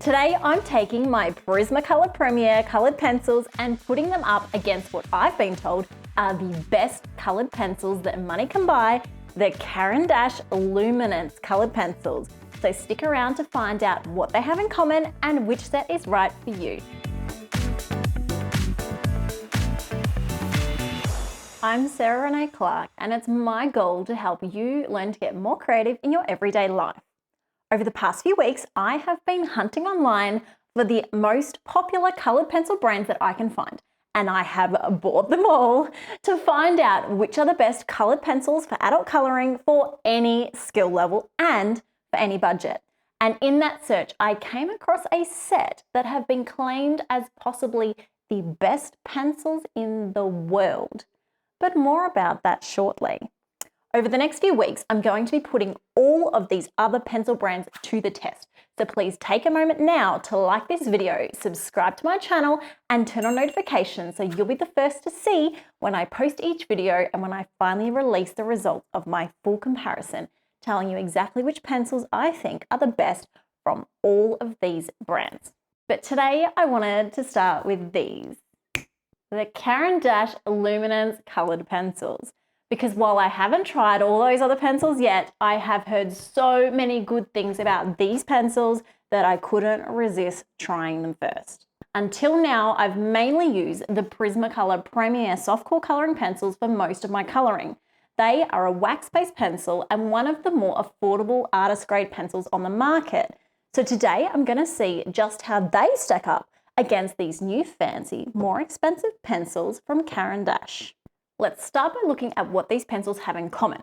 Today I'm taking my Prismacolor Premier colored pencils and putting them up against what I've been told are the best colored pencils that money can buy, the Caran Luminance colored pencils. So stick around to find out what they have in common and which set is right for you. I'm Sarah Renee Clark, and it's my goal to help you learn to get more creative in your everyday life. Over the past few weeks, I have been hunting online for the most popular colored pencil brands that I can find, and I have bought them all to find out which are the best colored pencils for adult coloring for any skill level and for any budget. And in that search, I came across a set that have been claimed as possibly the best pencils in the world. But more about that shortly. Over the next few weeks, I'm going to be putting all of these other pencil brands to the test. So please take a moment now to like this video, subscribe to my channel, and turn on notifications so you'll be the first to see when I post each video and when I finally release the results of my full comparison, telling you exactly which pencils I think are the best from all of these brands. But today I wanted to start with these, the Caran Luminance colored pencils. Because while I haven't tried all those other pencils yet, I have heard so many good things about these pencils that I couldn't resist trying them first. Until now, I've mainly used the Prismacolor Premier softcore coloring pencils for most of my coloring. They are a wax-based pencil and one of the more affordable artist grade pencils on the market. So today I'm going to see just how they stack up against these new fancy, more expensive pencils from Caran. Let's start by looking at what these pencils have in common.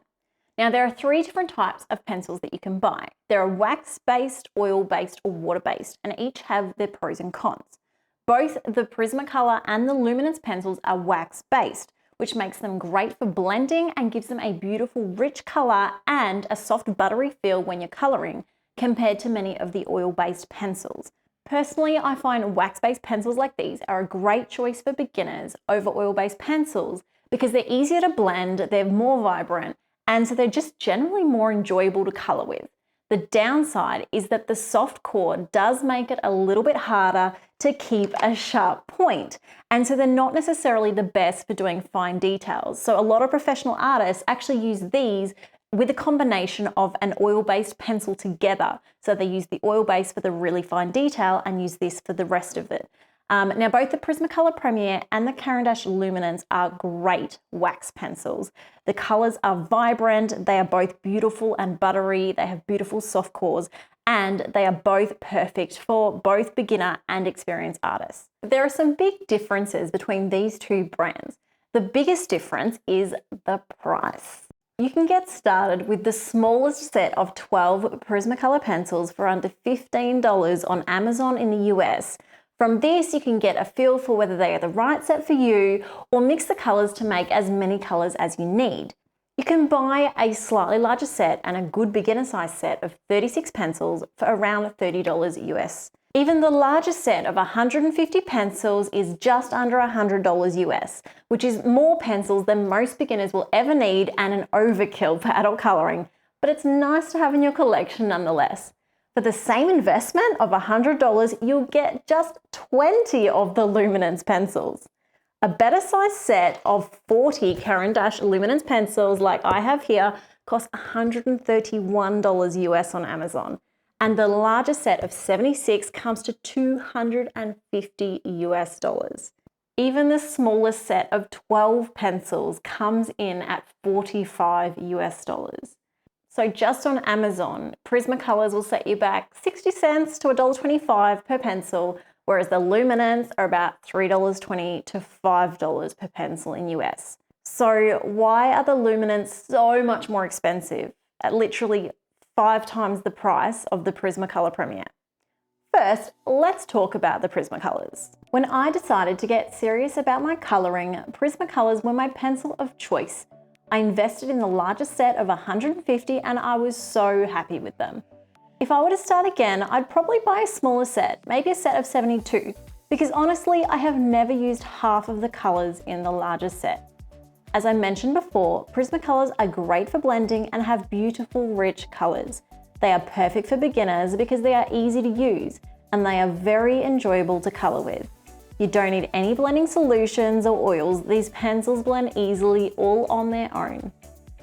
Now, there are three different types of pencils that you can buy. There are wax-based, oil-based, or water-based, and each have their pros and cons. Both the Prismacolor and the Luminance pencils are wax-based, which makes them great for blending and gives them a beautiful, rich color and a soft, buttery feel when you're coloring, compared to many of the oil-based pencils. Personally, I find wax-based pencils like these are a great choice for beginners over oil-based pencils, because they're easier to blend, they're more vibrant, and so they're just generally more enjoyable to color with. The downside is that the soft core does make it a little bit harder to keep a sharp point, and so they're not necessarily the best for doing fine details. So a lot of professional artists actually use these with a combination of an oil-based pencil together. So they use the oil base for the really fine detail and use this for the rest of it. Now, both the Prismacolor Premier and the Caran Luminance are great wax pencils. The colors are vibrant, they are both beautiful and buttery, they have beautiful soft cores, and they are both perfect for both beginner and experienced artists. There are some big differences between these two brands. The biggest difference is the price. You can get started with the smallest set of 12 Prismacolor pencils for under $15 on Amazon in the US. From this, you can get a feel for whether they are the right set for you or mix the colors to make as many colors as you need. You can buy a slightly larger set and a good beginner size set of 36 pencils for around $30 US. Even the larger set of 150 pencils is just under $100 US, which is more pencils than most beginners will ever need and an overkill for adult coloring, but it's nice to have in your collection nonetheless. For the same investment of $100, you'll get just 20 of the Luminance pencils. A better size set of 40 Caran Luminance pencils like I have here costs $131 US on Amazon. And the larger set of 76 comes to $250 US. Even the smallest set of 12 pencils comes in at $45 US. So just on Amazon, Prismacolors will set you back 60 cents to $1.25 per pencil, whereas the Luminance are about $3.20 to $5 per pencil in US. So why are the Luminance so much more expensive, at literally 5 times the price of the Prismacolor Premier? First, let's talk about the Prismacolors. When I decided to get serious about my coloring, Prismacolors were my pencil of choice. I invested in the largest set of 150 and I was so happy with them. If I were to start again, I'd probably buy a smaller set, maybe a set of 72, because honestly, I have never used half of the colors in the largest set. As I mentioned before, Prismacolors are great for blending and have beautiful, rich colors. They are perfect for beginners because they are easy to use, and they are very enjoyable to color with. You don't need any blending solutions or oils. These pencils blend easily all on their own.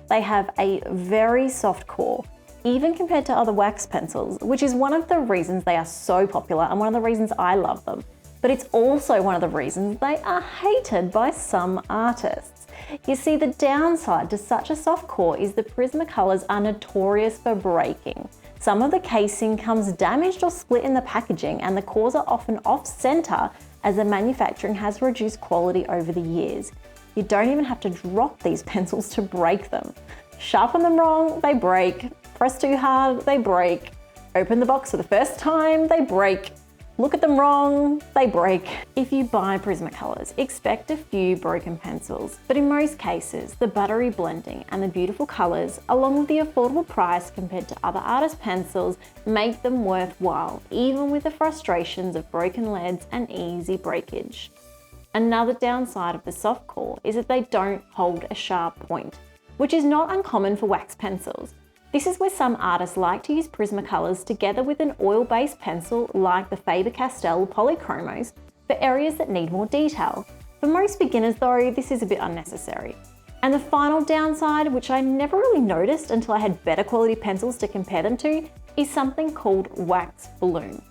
They have a very soft core, even compared to other wax pencils, which is one of the reasons they are so popular and one of the reasons I love them. But it's also one of the reasons they are hated by some artists. You see, the downside to such a soft core is the Prismacolors are notorious for breaking. Some of the casing comes damaged or split in the packaging, and the cores are often off-center as the manufacturing has reduced quality over the years. You don't even have to drop these pencils to break them. Sharpen them wrong, they break. Press too hard, they break. Open the box for the first time, they break. Look at them wrong, they break. If you buy Prismacolors, expect a few broken pencils, but in most cases, the buttery blending and the beautiful colors, along with the affordable price compared to other artist pencils, make them worthwhile, even with the frustrations of broken leads and easy breakage. Another downside of the soft core is that they don't hold a sharp point, which is not uncommon for wax pencils. This is where some artists like to use Prismacolors together with an oil-based pencil like the Faber-Castell Polychromos for areas that need more detail. For most beginners though, this is a bit unnecessary. And the final downside, which I never really noticed until I had better quality pencils to compare them to, is something called wax bloom.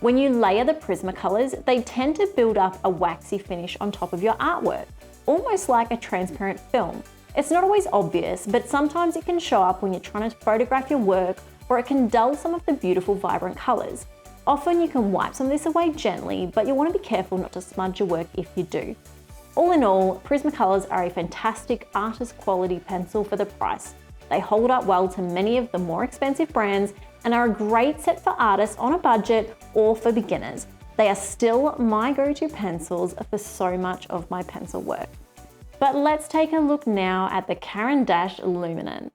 When you layer the Prismacolors, they tend to build up a waxy finish on top of your artwork, almost like a transparent film. It's not always obvious, but sometimes it can show up when you're trying to photograph your work, or it can dull some of the beautiful vibrant colors. Often you can wipe some of this away gently, but you'll want to be careful not to smudge your work if you do. All in all, Prismacolors are a fantastic artist quality pencil for the price. They hold up well to many of the more expensive brands and are a great set for artists on a budget or for beginners. They are still my go-to pencils for so much of my pencil work. But let's take a look now at the Caran Luminance.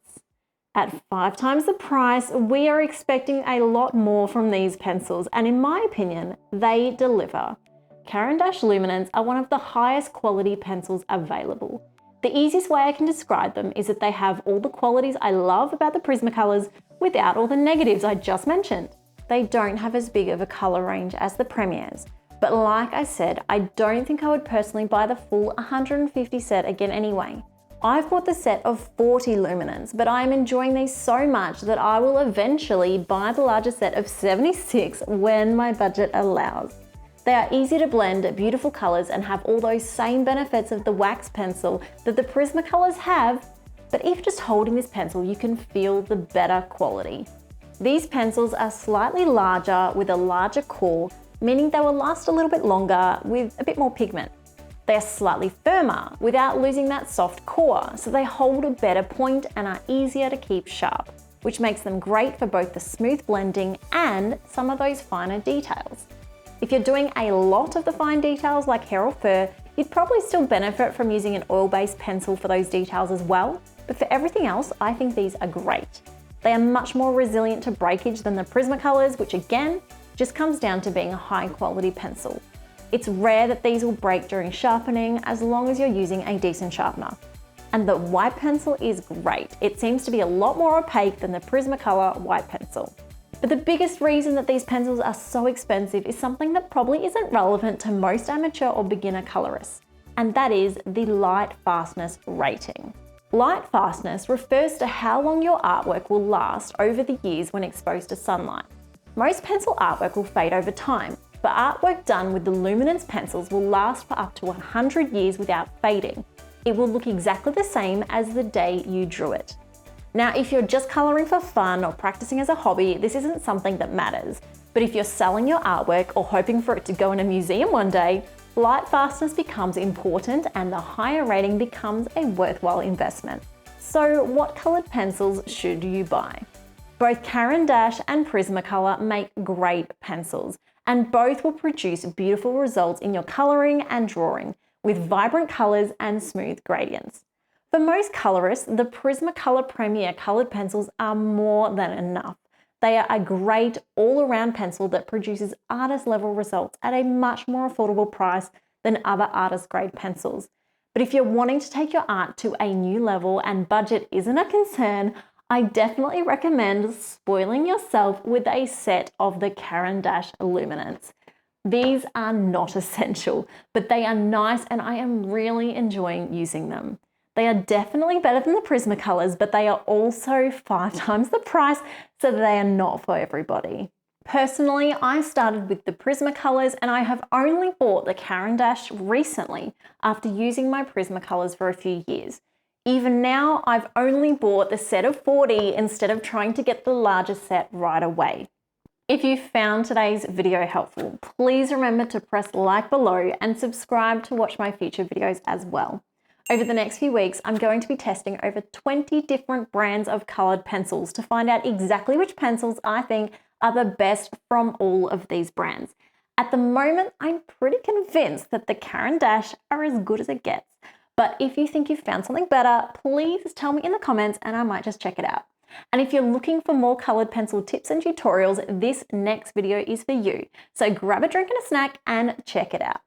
At 5 times the price, we are expecting a lot more from these pencils, and in my opinion, they deliver. Caran Luminance are one of the highest quality pencils available. The easiest way I can describe them is that they have all the qualities I love about the Prismacolors without all the negatives I just mentioned. They don't have as big of a color range as the Premiers. But like I said, I don't think I would personally buy the full 150 set again anyway. I've bought the set of 40 Luminance, but I'm enjoying these so much that I will eventually buy the larger set of 76 when my budget allows. They are easy to blend, beautiful colors, and have all those same benefits of the wax pencil that the Prismacolors have, but if just holding this pencil, you can feel the better quality. These pencils are slightly larger with a larger core, meaning they will last a little bit longer with a bit more pigment. They are slightly firmer without losing that soft core, so they hold a better point and are easier to keep sharp, which makes them great for both the smooth blending and some of those finer details. If you're doing a lot of the fine details like hair or fur, you'd probably still benefit from using an oil-based pencil for those details as well, but for everything else, I think these are great. They are much more resilient to breakage than the Prismacolors, which again, just comes down to being a high quality pencil. It's rare that these will break during sharpening as long as you're using a decent sharpener. And the white pencil is great. It seems to be a lot more opaque than the Prismacolor white pencil. But the biggest reason that these pencils are so expensive is something that probably isn't relevant to most amateur or beginner colorists, and that is the light fastness rating. Light fastness refers to how long your artwork will last over the years when exposed to sunlight. Most pencil artwork will fade over time, but artwork done with the Luminance pencils will last for up to 100 years without fading. It will look exactly the same as the day you drew it. Now, if you're just coloring for fun or practicing as a hobby, this isn't something that matters. But if you're selling your artwork or hoping for it to go in a museum one day, light fastness becomes important and the higher rating becomes a worthwhile investment. So what colored pencils should you buy? Both Caran and Prismacolor make great pencils, and both will produce beautiful results in your coloring and drawing, with vibrant colors and smooth gradients. For most colorists, the Prismacolor Premier colored pencils are more than enough. They are a great all-around pencil that produces artist-level results at a much more affordable price than other artist-grade pencils. But if you're wanting to take your art to a new level and budget isn't a concern, I definitely recommend spoiling yourself with a set of the Caran Luminance. These are not essential, but they are nice and I am really enjoying using them. They are definitely better than the Prismacolors, but they are also 5 times the price, so they are not for everybody. Personally, I started with the Prismacolors and I have only bought the Caran recently after using my Prismacolors for a few years. Even now, I've only bought the set of 40 instead of trying to get the larger set right away. If you found today's video helpful, please remember to press like below and subscribe to watch my future videos as well. Over the next few weeks, I'm going to be testing over 20 different brands of colored pencils to find out exactly which pencils I think are the best from all of these brands. At the moment, I'm pretty convinced that the Caran are as good as it gets. But if you think you've found something better, please tell me in the comments and I might just check it out. And if you're looking for more colored pencil tips and tutorials, this next video is for you. So grab a drink and a snack and check it out.